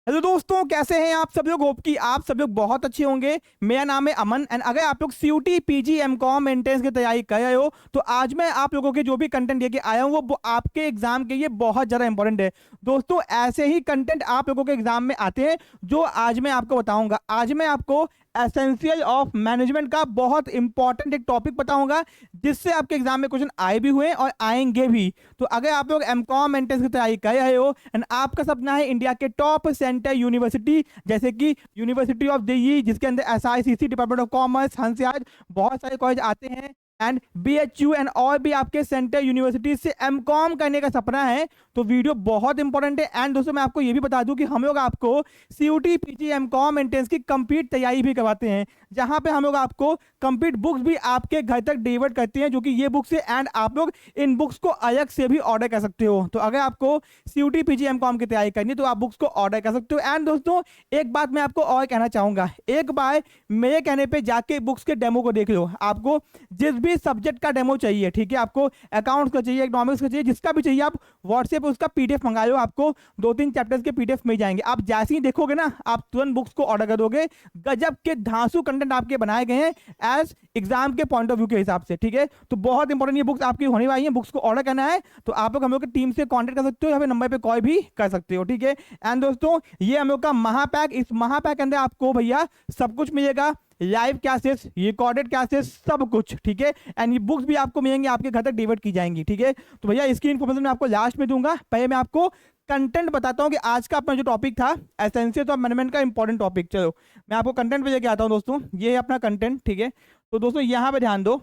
Hello दोस्तों, कैसे हैं आप सब लोग। होप कि आप सब लोग बहुत अच्छे होंगे। मेरा नाम है अमन एंड अगर आप लोग सीयूटी पीजी एमकॉम एंट्रेंस की तैयारी कर रहे हो तो आज मैं आप लोगों के जो भी कंटेंट लेके आया हूँ वो आपके एग्जाम के लिए बहुत ज़्यादा इंपॉर्टेंट है। दोस्तों, ऐसे ही कंटेंट आप लोगों के एग्जाम में आते हैं जो आज मैं आपको बताऊंगा। आज मैं आपको एसेंशियल ऑफ मैनेजमेंट का बहुत इंपॉर्टेंट एक टॉपिक बताऊंगा जिससे आपके एग्जाम में क्वेश्चन आए भी हुए और आएंगे भी। तो अगर आप लोग एमकॉम एंट्रेंस की तैयारी कर रहे हो एंड आपका सपना है इंडिया के टॉप सेंटर यूनिवर्सिटी जैसे कि यूनिवर्सिटी ऑफ दिल्ली जिसके अंदर एसआईसीसी, डिपार्टमेंट ऑफ कॉमर्स, हंसियाज, बहुत सारे कॉलेज आते हैं एंड बीएचयू एंड और भी आपके सेंटर यूनिवर्सिटी से एमकॉम करने का सपना है तो वीडियो बहुत इंपॉर्टेंट है। एंड दोस्तों, मैं आपको ये भी बता दूं कि हम लोग आपको सीयूटी पीजी एमकॉम एंट्रेंस की कंप्लीट तैयारी भी करवाते हैं जहां पे हम लोग आपको कंप्लीट बुक्स भी आपके घर तक डिलीवर करते हैं जो कि ये बुक्स है एंड आप लोग इन बुक्स को अलग से भी ऑर्डर कर सकते हो। तो अगर आपको सीयूटी पीजी एमकॉम की तैयारी करनी तो आप बुक्स को ऑर्डर कर सकते हो। एंड दोस्तों, एक बात मैं आपको और कहना चाहूंगा, एक बार मेरे कहने पे जाके बुक्स के डेमो को देख लो। आपको जिस भी सब्जेक्ट का डेमो चाहिए, ठीक है, आपको अकाउंट्स का चाहिए, इकोनॉमिक्स का चाहिए, जिसका भी चाहिए, आप व्हाट्सएप पे उसका पीडीएफ मंगा लो। आपको 2-3 चैप्टर्स के पीडीएफ मिल जाएंगे। आप जैसे ही देखोगे ना आप तुरंत बुक्स को ऑर्डर कर दोगे। गजब के धांसू कंटेंट आपके बनाए गए हैं एज एग्जाम के पॉइंट ऑफ व्यू के हिसाब से, ठीक है। तो बहुत इंपॉर्टेंट ये बुक्स आपकी होने वाली है। बुक्स को ऑर्डर करना है तो आप लोग हम लोग की टीम से कॉन्टेक्ट कर सकते हो या फिर नंबर पे कॉल भी कर सकते हो, ठीक है। एंड दोस्तों, ये हम लोग का महापैक, इस महापैक के अंदर आपको भैया सब कुछ मिलेगा, लाइव क्लासेस, रिकॉर्डेड क्लासेस, सब कुछ, ठीक है। एंड ये बुक्स भी आपको मिलेंगी, आपके घर तक डिलीवर की जाएंगी, ठीक है। तो भैया इसकी इन्फॉर्मेशन मैं आपको लास्ट में दूंगा। पहले मैं आपको कंटेंट बताता हूँ कि आज का अपना जो टॉपिक था एसेंशियल ऑफ मैनेजमेंट का इंपॉर्टेंट टॉपिक। चलो मैं आपको कंटेंट पे लेके आता हूँ दोस्तों। ये है अपना कंटेंट, ठीक है। तो दोस्तों यहाँ पे ध्यान दो,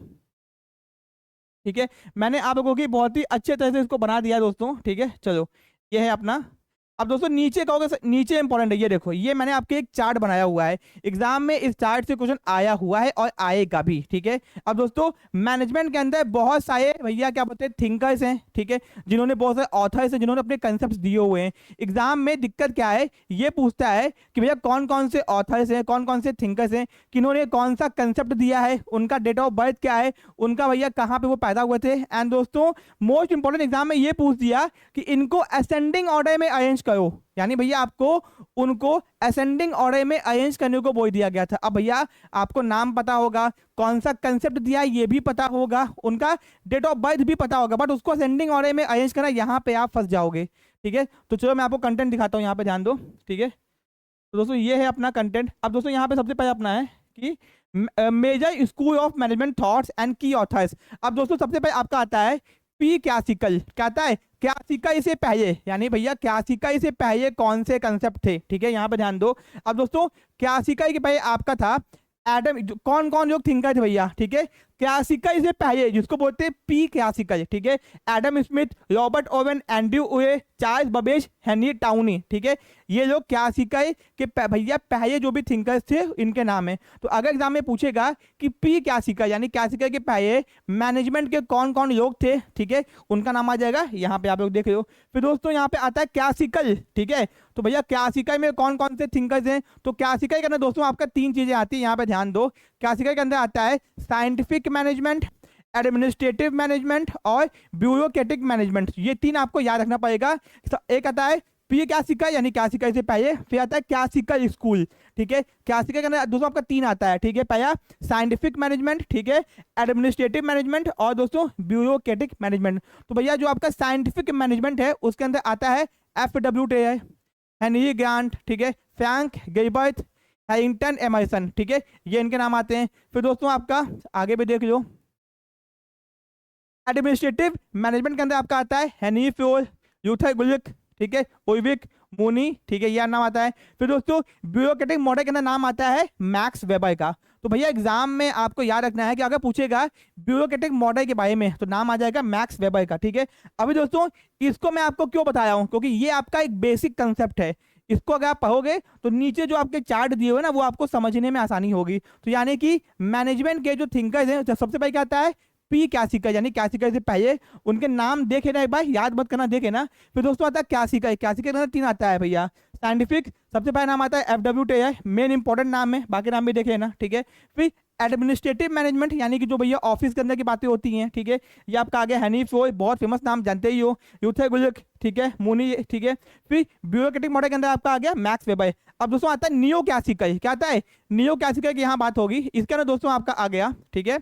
ठीक है। मैंने आप लोगों की बहुत ही अच्छे तरह से इसको बना दिया है दोस्तों, ठीक है। चलो ये है अपना। अब दोस्तों नीचे कहोगे नीचे इंपॉर्टेंट है, ये देखो, ये मैंने आपके एक चार्ट बनाया हुआ है। एग्जाम में इस चार्ट से क्वेश्चन आया हुआ है और आएगा भी, ठीक है। अब दोस्तों, मैनेजमेंट के अंदर बहुत सारे भैया क्या बोलते हैं थिंकर्स हैं, ठीक है, जिन्होंने बहुत सारे ऑथर्स हैं जिन्होंने अपने कंसेप्ट दिए हुए हैं। एग्जाम में दिक्कत क्या है, ये पूछता है कि भैया कौन कौन से ऑथर्स हैं, कौन कौन से थिंकर्स हैं, किन्होंने कौन सा कंसेप्ट दिया है, उनका डेट ऑफ बर्थ क्या है, उनका भैया कहाँ पे वो पैदा हुए थे। एंड दोस्तों, मोस्ट इंपॉर्टेंट एग्जाम में ये पूछ दिया कि इनको असेंडिंग ऑर्डर में अरेंज करो, यानी भैया आपको उनको असेंडिंग ऑर्डर में अरेंज करने को बोल दिया गया था। अब भैया आपको नाम पता होगा, कौन सा कंसेप्ट दिया ये भी पता होगा, उनका डेट ऑफ बर्थ भी पता होगा, बट उसको असेंडिंग ऑर्डर में अरेंज करना यहाँ पे आप फंस जाओगे, ठीक है। तो चलो मैं आपको कंटेंट दिखाता हूँ, यहाँ पे ध्यान दो, ठीक है। तो दोस्तों ये है अपना कंटेंट। अब दोस्तों यहाँ पे सबसे पहले अपना है कि major school of management thoughts and की ऑथर्स। अब दोस्तों सबसे पहले आपका आता है पी क्लासिकल, क्या आता है क्लासिकल से पहले, यानी भैया क्लासिकल से पहले कौन से कंसेप्ट थे, ठीक है, यहाँ पे ध्यान दो। अब दोस्तों क्लासिकल के पहले आपका था एडम, कौन कौन लोग थिंकर थे भैया, ठीक है। क्लासिकल से पहले जिसको बोलते हैं पी क्लासिकल, ठीक है, Adam Smith, Robert oven, Andrew उए, चार्ल्स बबेज, हेनरी टाउनी, ठीक है, ये लोग क्लासिकल के भैया पहले जो भी थिंकर्स थे इनके नाम है। तो अगर एग्जाम में पूछेगा कि पी क्लासिकल यानी क्लासिकल के पहले मैनेजमेंट के कौन कौन लोग थे, ठीक है, उनका नाम आ जाएगा, यहाँ पे आप लोग देख रहे हो। फिर दोस्तों यहाँ पे आता है क्लासिकल, ठीक है। तो भैया क्लासिकल में कौन कौन से थिंकर्स हैं, तो क्लासिकल के अंदर दोस्तों आपका 3 चीजें आती है, यहाँ पे ध्यान दो। क्लासिकल के अंदर आता है साइंटिफिक मैनेजमेंट, एडमिनिस्ट्रेटिव मैनेजमेंट और ब्यूरोक्रेटिक मैनेजमेंट। ये 3 आपको याद रखना पड़ेगा। एक आता है पी क्लासिकल यानी क्लासिकल से पहले, फिर आता है क्लासिकल स्कूल, ठीक है। क्लासिकल के अंदर दोस्तों आपका 3 आता है, ठीक है। पहला साइंटिफिक मैनेजमेंट, ठीक है, एडमिनिस्ट्रेटिव मैनेजमेंट और दोस्तों ब्यूरोक्रेटिक मैनेजमेंट। तो भैया जो आपका साइंटिफिक मैनेजमेंट है उसके अंदर आता है FW हेनरी ग्रांट, ठीक है, फ्रैंक गिलबर्ट, हैरिंगटन एमर्सन, ठीक है, ये इनके नाम आते हैं। फिर दोस्तों आपका आगे भी देख लो, एडमिनिस्ट्रेटिव मैनेजमेंट के अंदर आपका आता है हेनरी फ्योल, यूथर गुलिक, ठीक है, ओइविक मूनी, ठीक है, यह नाम आता है। फिर दोस्तों ब्यूरोक्रेटिक मॉडल के अंदर नाम आता है मैक्स वेबर का। तो भैया एग्जाम में आपको याद रखना है कि अगर पूछेगा ब्यूरोक्रेटिक मॉडल के बारे में तो नाम आ जाएगा मैक्स वेबर का, ठीक है। अभी दोस्तों इसको मैं आपको क्यों बताया हूं, क्योंकि ये आपका एक बेसिक कंसेप्ट है। इसको अगर आप पढ़ोगे तो नीचे जो आपके चार्ट दिए हुए ना वो आपको समझने में आसानी होगी। तो यानी कि मैनेजमेंट के जो थिंकर्स हैं सबसे पहले क्या आता है पी क्लासिकल यानी क्लासिकल से पहले उनके नाम देखे ना, एक बार याद मत करना, देखे ना। फिर दोस्तों आता है क्लासिकल, क्लासिकल के अंदर 3 आता है भैया। साइंटिफिक सबसे पहला नाम आता है FW, मेन इंपॉर्टेंट नाम है, बाकी नाम भी देखे ना, ठीक है। फिर एडमिनिस्ट्रेटिव मैनेजमेंट यानी कि जो भैया ऑफिस के अंदर की बातें होती हैं, ठीक है, ये आपका आगे हनीफ फोय, बहुत फेमस नाम जानते ही हो, यूथे गुलक, ठीक है, मुनी, ठीक है। फिर ब्यूरोक्रेटिक मॉडल के अंदर आपका आ गया मैक्स वेबर। अब दोस्तों आता है नियो क्लासिकल, क्या आता है नियो क्लासिकल की यहाँ बात होगी, इसके अंदर दोस्तों आपका आ गया, ठीक है,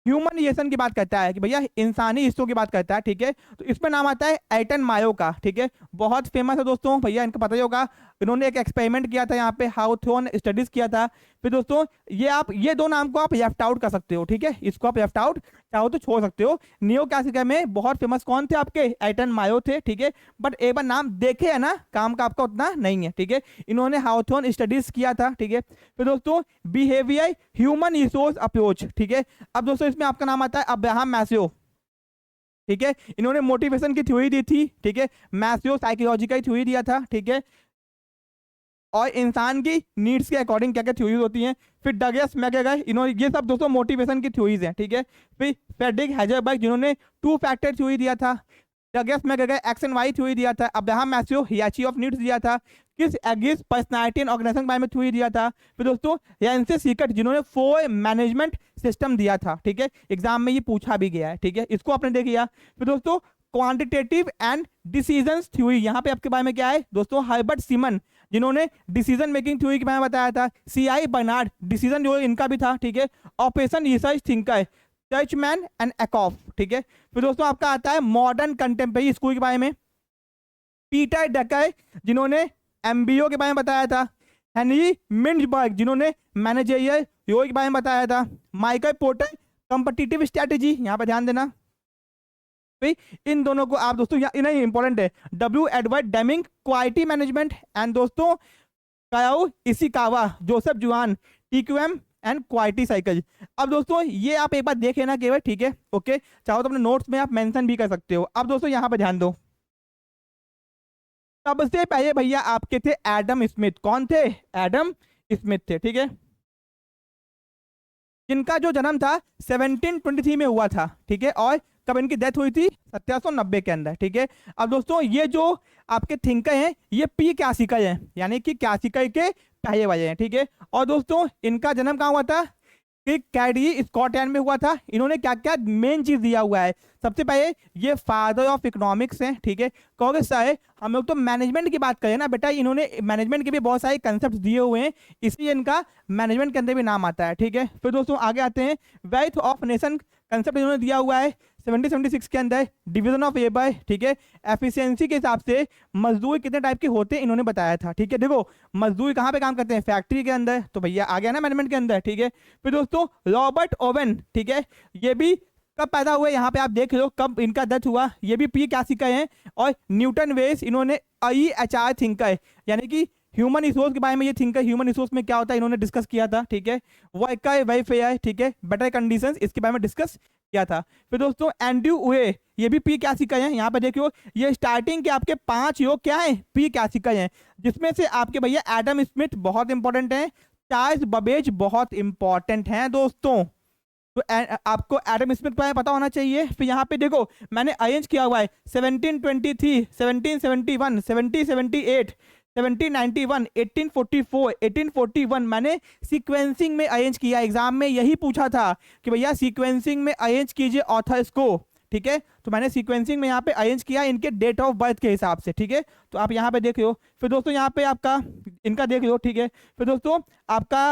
ह्यूमनाइजेशन की बात करता है कि भैया इंसानी हिस्सों की बात करता है, ठीक है। तो इसमें नाम आता है एल्टन मायो का, ठीक है, बहुत फेमस है दोस्तों, भैया इनको पता ही होगा, इन्होंने एक एक्सपेरिमेंट किया था यहाँ पे, हाउथोन स्टडीज किया था। फिर दोस्तों ये दो नाम को आप लेफ्ट आउट कर सकते हो, ठीक है, इसको आप लेफ्ट आउट चाहो तो छोड़ सकते हो। नियो क्लासिकल में बहुत फेमस कौन थे आपके, एल्टन मायो थे, ठीक है, बट एक बार नाम देखे है ना, काम का आपका उतना नहीं है, ठीक है, इन्होंने हाउथोन स्टडीज किया था, ठीक है। फिर दोस्तों बिहेवियर ह्यूमन रिसोर्स अप्रोच, ठीक है। अब दोस्तों इसमें आपका नाम आता है अब्राहम मैस्लो, ठीक है, इन्होंने मोटिवेशन की थ्योरी दी थी, ठीक है, मैस्लो साइकोलॉजी का थ्योरी दिया था, ठीक है, और इंसान की नीड्स के अकॉर्डिंग क्या क्या थ्योरीज होती हैं। फिर डगलस मैकग्रेगर, इन्होंने ये सब दोस्तों मोटिवेशन की थ्योरीज हैं, ठीक है। फिर फ्रेडरिक हेजलबर्ग जिन्होंने टू फैक्टर थ्योरी दिया था, Douglas McGregor X and Y theory दिया था, Abraham Maslow hierarchy of needs दिया था, किस एग्रीज पर्सनालिटी एंड ऑर्गेनाइजेशन के बारे में थ्योरी दिया था। फिर दोस्तों यान्से सीकट जिन्होंने 4 मैनेजमेंट सिस्टम दिया था, ठीक है, एग्जाम में ये पूछा भी गया है, ठीक है, इसको आपने देख लिया। फिर दोस्तों क्वांटिटेटिव एंड डिसीजंस थ्योरी, यहाँ पे आपके बारे में क्या है दोस्तों, हर्बर्ट सीमन जिन्होंने डिसीजन मेकिंग थ्योरी के बारे में बताया था, सीआई बर्नार्ड डिसीजन जो इनका भी था, ठीक है, operation research thinker Churchman and Ackoff, ठीक है। फिर दोस्तों आपका आता है मॉडर्न कंटेम्प्रेरी स्कूल के बारे में, पीटर डकर जिन्होंने एमबीओ के बारे में बताया था, हेनरी मिंजबर्ग जिन्होंने मैनेजरियल थ्योरी के बारे में बताया था, माइकल पोर्टर कॉम्पिटिटिव स्ट्रेटेजी, यहाँ पर ध्यान देना इन दोनों को आप दोस्तों इन्हें इंपॉर्टेंट है, W Edward Deming quality management and दोस्तों कायाओ इशिकावा जोसेफ जुआन टीक्यूएम एंड क्वालिटी साइकिल। अब दोस्तों ये आप एक बार देख लेना केवल, ठीक है, ओके, चाहो तो अपने नोट्स में आप मेंशन भी कर सकते हो। अब दोस्तों यहाँ पे ध्यान दो, सबसे पहले भैया आपके थे एडम स्मिथ, कौन थे, एडम स्मिथ थे, ठीक है, जिनका जो जन्म था 1723 में हुआ था, ठीक है, और कब इनकी डेथ हुई थी 1790 के अंदर, ठीक है। अब दोस्तों ये जो आपके थिंकर हैं ये पी क्लासिकल हैं, यानी कि क्लासिकल के पहले वाले हैं, ठीक है। और दोस्तों इनका जन्म कहाँ हुआ था, कैडी स्कॉटलैंड में हुआ था। इन्होंने क्या क्या मेन चीज दिया हुआ है, सबसे पहले ये फादर ऑफ इकोनॉमिक्स हैं, ठीक है, कहोगे सर हम लोग तो मैनेजमेंट की बात करें ना बेटा, इन्होंने मैनेजमेंट के भी बहुत सारे कंसेप्ट दिए हुए हैं, इसलिए इनका मैनेजमेंट के अंदर भी नाम आता है, ठीक है। फिर दोस्तों आगे आते हैं, वेल्थ ऑफ नेशन कंसेप्ट इन्होंने दिया हुआ है 1776 के अंदर, डिवीजन ऑफ लेबर, ठीक है, एफिशिएंसी के हिसाब से मजदूर कितने टाइप के होते हैं इन्होंने बताया था, ठीक है। देखो मजदूर कहाँ पे काम करते हैं, फैक्ट्री के अंदर, तो भैया आ गया ना मैनेजमेंट के अंदर, ठीक है। फिर दोस्तों रॉबर्ट ओवन, ठीक है, ये भी कब पैदा हुए, यहाँ पे आप देख लो कब इनका डेथ हुआ, ये भी पी क्लासिकल हैं। और न्यूटन वेस इन्होंने IHR थिंकर यानी कि ह्यूमन रिसोर्स के बारे में, ये थिंकर ह्यूमन रिसोर्स में क्या होता है इन्होंने डिस्कस किया था, ठीक है, वर्कर वेलफेयर, ठीक है, बेटर कंडीशंस, इसके बारे में डिस्कस किया था। फिर दोस्तों एंड्रयू उए, ये भी पी क्लासिकल हैं, यहाँ पे देखियो ये स्टार्टिंग के आपके 5 योग क्या है, पी क्लासिकल हैं, जिसमें से आपके भैया एडम स्मिथ बहुत इंपॉर्टेंट है, चार्ल्स बबेज बहुत इंपॉर्टेंट हैं दोस्तों, तो आपको एडम स्मिथ का पता होना चाहिए। फिर यहाँ पे देखो मैंने अरेंज किया हुआ है 1723, 1771, 1778, 1791, 1844, 1841, मैंने सीक्वेंसिंग में अरेंज किया, एग्जाम में यही पूछा था कि भैया सीक्वेंसिंग में अरेंज कीजिए ऑथर्स को, ठीक है, तो मैंने सीक्वेंसिंग में यहाँ पे अरेंज किया इनके डेट ऑफ बर्थ के हिसाब से, ठीक है, तो आप यहाँ पे देख लो। फिर दोस्तों यहाँ पे आपका इनका देख लो, ठीक है। फिर दोस्तों आपका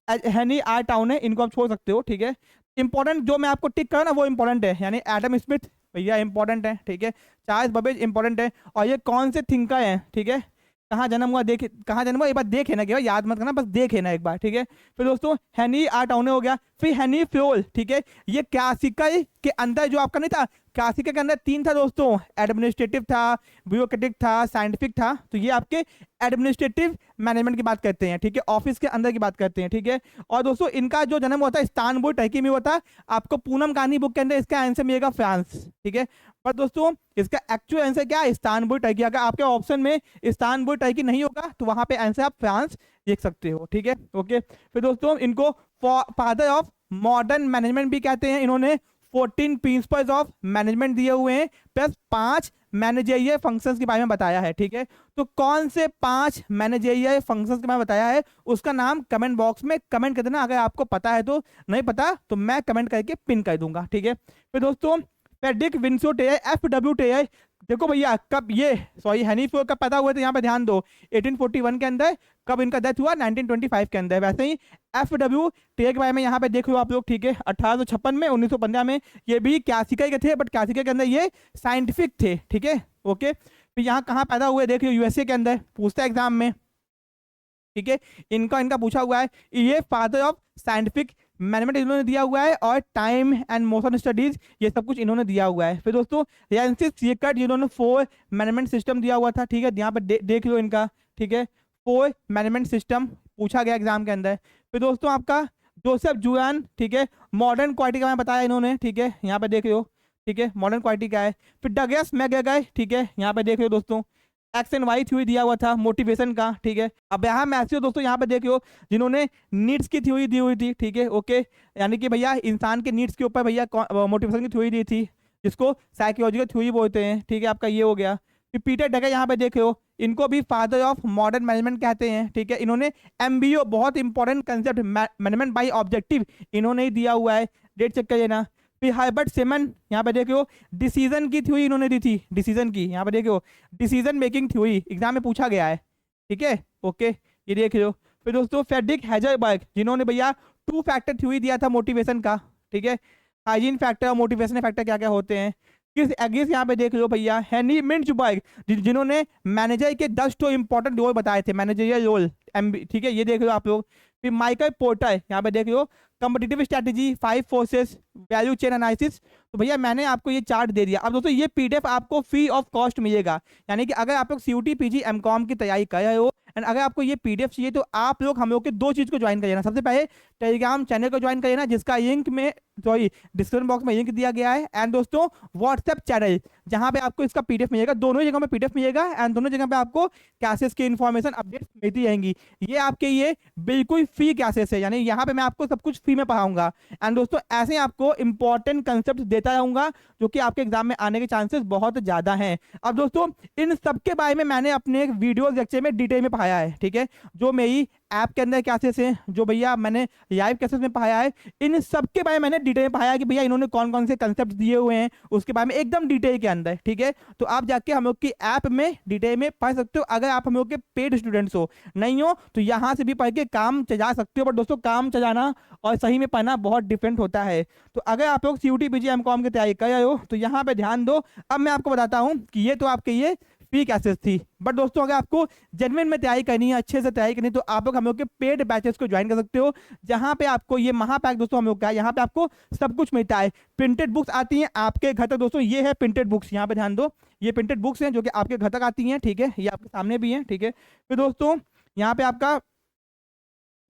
हेनी आर टाउन है, इनको आप छोड़ सकते हो, ठीक है। इंपॉर्टेंट जो मैं आपको टिक करा ना वो इंपॉर्टेंट है, यानी एडम स्मिथ भैया इंपॉर्टेंट है, ठीक है, चार्ल्स बबेज इंपॉर्टेंट है, और ये कौन से थिंकर हैं, ठीक है, कहाँ जन्म हुआ देखे, कहाँ जन्म हुआ एक बार देखे ना, केवल याद मत करना, बस देखे ना एक बार, ठीक है। फिर दोस्तों हेनरी आर टाउने हो गया। फिर हेनरी फ्योल, ठीक है, ये क्लासिकल के अंदर जो आपका नहीं था, क्लासिकल के अंदर 3 था दोस्तों, एडमिनिस्ट्रेटिव था, ब्यूरोक्रेटिक था, साइंटिफिक था, तो ये आपके एडमिनिस्ट्रेटिव मैनेजमेंट की बात करते हैं, ठीक है, ऑफिस के अंदर की बात करते हैं, ठीक है। और दोस्तों इनका जो जन्म हुआ था इस्तानबुल टर्की में हुआ था, आपको पूनम कहानी बुक के अंदर इसका आंसर मिलेगा फ्रांस, ठीक है, पर दोस्तों इसका एक्चुअल आंसर क्या है, इस्तानबुल टर्की। अगर आपके ऑप्शन में इस्तानबुल टर्की नहीं होगा तो वहां पे आंसर आप फ्रांस देख सकते हो, ठीक है, ओके। फिर दोस्तों इनको फादर ऑफ मॉडर्न मैनेजमेंट भी कहते हैं, इन्होंने 14 प्रिंसिपल्स ऑफ मैनेजमेंट दिए हुए हैं, प्लस 5 मैनेजरियल फंक्शंस के बारे में बताया है। ठीक है, तो कौन से 5 मैनेजरियल फंक्शंस के बारे में बताया है उसका नाम कमेंट बॉक्स में कमेंट कर देना, अगर आपको पता है तो, नहीं पता तो मैं कमेंट करके पिन कर दूंगा। ठीक है, फिर दोस्तों फ्रेडरिक विंसोट FW टेयर, देखो भैया कब ये हेनरी फोर्ड कब पैदा हुए थे, यहाँ पे ध्यान दो 1841 के अंदर। कब इनका डेथ हुआ 1925 के अंदर। वैसे ही FW टेयर के बारे में यहाँ पे देख लो आप लोग। ठीक है, 1856 में, 1915 में, ये भी क्लासिकल के थे, बट क्लासिकल के अंदर ये साइंटिफिक थे। ठीक है, ओके। फिर यहाँ कहाँ पैदा हुए देख लो, USA के अंदर, पूछता है एग्जाम में। ठीक है, इनका पूछा हुआ है, ये फादर ऑफ साइंटिफिक मैनेजमेंट इन्होंने दिया हुआ है, और टाइम एंड मोशन स्टडीज ये सब कुछ इन्होंने दिया हुआ है। फिर दोस्तों फ्रांसिस बेकन जिन्होंने 4 मैनेजमेंट सिस्टम दिया हुआ था। ठीक है, यहाँ पे देख लो इनका। ठीक है, 4 मैनेजमेंट सिस्टम पूछा गया एग्जाम के अंदर। फिर दोस्तों आपका जोसेफ जुआन, ठीक है, मॉडर्न क्वालिटी का मैं बताया इन्होंने। ठीक है, यहाँ पे देख लो। ठीक है, मॉडर्न क्वालिटी का है। फिर डगलस मैकग्रेगर, ठीक है, यहाँ पे देख लो दोस्तों, एक्स एंड वाई थ्योरी दिया हुआ था मोटिवेशन का। ठीक है, अब यहाँ मैथ्यू दोस्तों यहाँ पे देखियो जिन्होंने नीड्स की थ्योरी दी हुई थी। ठीक है, ओके, यानी कि भैया इंसान के नीड्स के ऊपर भैया मोटिवेशन की थ्योरी दी थी, जिसको साइकोलॉजिकल थ्योरी बोलते हैं। ठीक है, आपका ये हो गया। फिर पीटर डगर यहाँ पे देखियो, इनको भी फादर ऑफ मॉडर्न मैनेजमेंट कहते हैं। ठीक है, इन्होंने MBO बहुत important concept management by objective इन्होंने ही दिया हुआ है, डेट चेक कर लेना। फिर हर्बर्ट सिमन, यहाँ पे देखो डिसीजन की थ्योरी इन्होंने दी थी, डिसीजन की, यहाँ पे देखो डिसीजन मेकिंग थ्योरी एग्जाम में पूछा गया है। ठीक है, ओके, ये देख लो। फिर दोस्तों फ्रेडरिक हेजलबर्ग, जिन्होंने भैया 2 फैक्टर थ्योरी दिया था मोटिवेशन का। ठीक है, हाइजीन फैक्टर और मोटिवेशन फैक्टर क्या क्या होते हैं। किस एग्रीस यहाँ पे देख लो भैया, हेनरी मिंचबर्ग, जिन्होंने मैनेजर के 10 तो इंपॉर्टेंट रोल बताए थे, मैनेजरियल रोल MB। ठीक है, ये देख लो आप लोग। फिर माइकल पोर्टर, यहाँ पे देख लो competitive strategy, 5 forces, value chain analysis. तो भैया मैंने आपको ये चार्ट दे दिया। अब दोस्तों ये PDF आपको फ्री ऑफ कॉस्ट मिलेगा, यानी कि अगर आप लोग CUT PG MCOM की तैयारी कर रहे हो एंड अगर आपको ये PDF चाहिए तो आप लोग हम लोग के 2 चीज़ को ज्वाइन कर लेना। सबसे पहले टेलीग्राम चैनल को ज्वाइन कर लेना, जिसका लिंक में डिस्क्रिप्शन बॉक्स में लिंक दिया गया है। एंड दोस्तों व्हाट्सएप चैनल, जहाँ पे आपको इसका PDF मिलेगा, दोनों जगह पे PDF मिलेगा एंड दोनों जगह पे आपको क्लासेस की इन्फॉर्मेशन अपडेट मिलती रहेंगी। ये आपके ये बिल्कुल फ्री क्लासेस है, यानी यहाँ पे मैं आपको सब कुछ फ्री में पढ़ाऊंगा। एंड दोस्तों ऐसे आपको इंपॉर्टेंट कंसेप्ट देता रहूंगा जो कि आपके एग्जाम में आने के चांसेस बहुत ज्यादा हैं। अब दोस्तों इन सब के बारे में मैंने अपने एक वीडियो लेक्चर में डिटेल में पढ़ाया है। ठीक है, जो मेरी ऐप के अंदर क्लासेस हैं, जो भैया मैंने लाइव क्लासेस में पढ़ाया है, इन सब के बारे में मैंने डिटेल में पढ़ाया कि भैया इन्होंने कौन कौन से कंसेप्ट दिए हुए हैं उसके बारे में एकदम डिटेल के अंदर। ठीक है, तो आप जाके हम लोग की ऐप में डिटेल में पढ़ सकते हो। अगर आप हम लोग के पेड स्टूडेंट्स हो, नहीं हो तो यहाँ से भी पढ़ के काम चला सकते हो। बट दोस्तों काम चलाना और सही में पढ़ना बहुत डिफरेंट होता है। तो अगर आप लोग CUT PG MCOM की तैयारी कर रहे हो तो यहाँ पे ध्यान दो। अब मैं आपको बताता हूँ कि ये तो आपके ये फ्री क्लासेस थी, बट दोस्तों अगर आपको जेन्युइन में तैयारी करनी है, अच्छे से तैयारी करनी है, तो आप लोग हम लोग के पेड बैचेस को ज्वाइन कर सकते हो, जहां पे आपको ये महापैक दोस्तों हम लोग का है, यहाँ पे आपको सब कुछ मिलता है। प्रिंटेड बुक्स आती हैं आपके घर तक दोस्तों, ये है प्रिंटेड बुक्स, यहाँ पे ध्यान दो, ये प्रिंटेड बुक्स हैं जो कि आपके घर तक आती हैं। ठीक है, ये आपके सामने भी है। ठीक है, फिर दोस्तों यहाँ पे आपका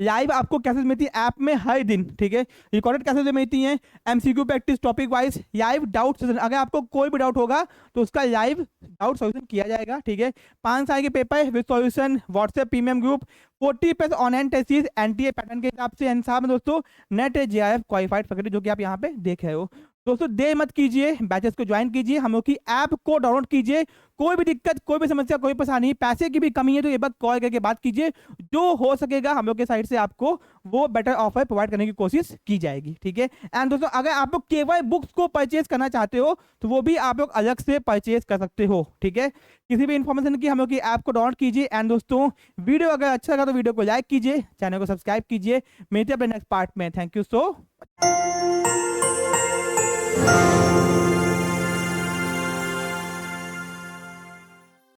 लाइव आपको कैसेस मिलती है ऐप में हर दिन। ठीक है, रिकॉर्डेड कैसेस मिलती हैं, MCQ practice, topic wise, live doubt session. अगर आपको कोई भी डाउट होगा तो उसका लाइव डाउट सॉल्यूशन किया जाएगा। ठीक है, 5 साल के paper with solution, WhatsApp premium group, 40+ online test NTA pattern के हिसाब से। एंड साहब दोस्तों नेट JIF क्वालिफाइड फैकल्टी जो कि आप यहाँ पे देख रहे हो। दोस्तों देर मत कीजिए, बैचेस को ज्वाइन कीजिए, हम लोग की ऐप को डाउनलोड कीजिए। कोई भी दिक्कत, कोई भी समस्या, कोई परेशानी, पैसे की भी कमी है तो ये बात कॉल करके बात कीजिए। जो हो सकेगा हम लोग के साइड से आपको वो बेटर ऑफर प्रोवाइड करने की कोशिश की जाएगी। ठीक है, एंड दोस्तों अगर आप लोग केवल बुक्स को परचेज करना चाहते हो तो वो भी आप लोग अलग से परचेज कर सकते हो। ठीक है, किसी भी इंफॉर्मेशन की हम लोग की ऐप को डाउनलोड कीजिए। एंड दोस्तों वीडियो अगर अच्छा लगा तो वीडियो को लाइक कीजिए, चैनल को सब्सक्राइब कीजिए। मिलते हैं अपने नेक्स्ट पार्ट में। Thank you so much.